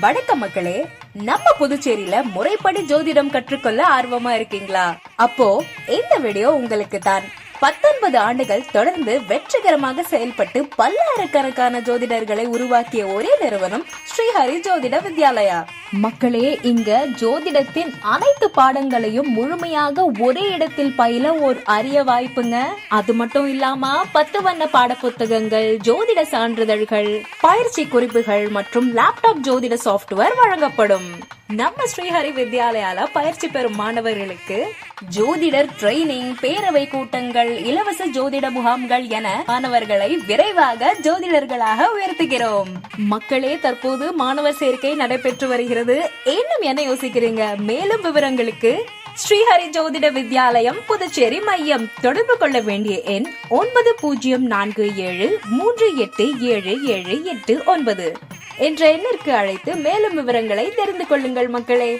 வணக்க மக்களே, நம்ம புதுச்சேரியில முறைப்படி ஜோதிடம் கற்றுக்கொள்ள ஆர்வமா இருக்கீங்களா? அப்போ இந்த வீடியோ உங்களுக்கு தான். 19 ஆண்டுகள் தொடர்ந்து வெற்றிகரமாக செயல்பட்டு பல்லாயிரக்கணக்கான ஜோதிடர்களை உருவாக்கிய ஒரே நிறுவனம் ஸ்ரீஹரி ஜோதிட வித்யாலயா. மக்களே, இங்க ஜோதிடத்தின் அனைத்து பாடங்களையும் முழுமையாக ஒரே இடத்தில் பயில ஒரு அரிய வாய்ப்புங்க. அது மட்டும் இல்லாம 10 வண்ண பாட புத்தகங்கள், ஜோதிட சான்றிதழ்கள், பயிற்சி குறிப்புகள் மற்றும் லேப்டாப் ஜோதிட சாப்ட்வேர் வழங்கப்படும். நம்ம ஸ்ரீஹரி வித்யாலயால பயிற்சி பெறும் மாணவர்களுக்கு ஜோதிடர் ட்ரைனிங், பேரவை கூட்டங்கள், இலவச ஜோதிட முகாம்கள் என மாணவர்களை விரைவாக ஜோதிடர்களாக உயர்த்துகிறோம். மக்களே, தற்போது மாணவர் சேர்க்கை நடைபெற்று வருகிறது. இன்னும் என்ன யோசிக்கிறீங்க? மேலும் விவரங்களுக்கு ஸ்ரீஹரி ஜோதிட வித்யாலயம், புதுச்சேரி மையம். தொடர்பு கொள்ள வேண்டிய எண் 9047387789 என்ற எண்ணிற்கு அழைத்து மேலும் விவரங்களை தெரிந்து கொள்ளுங்கள் மக்களே.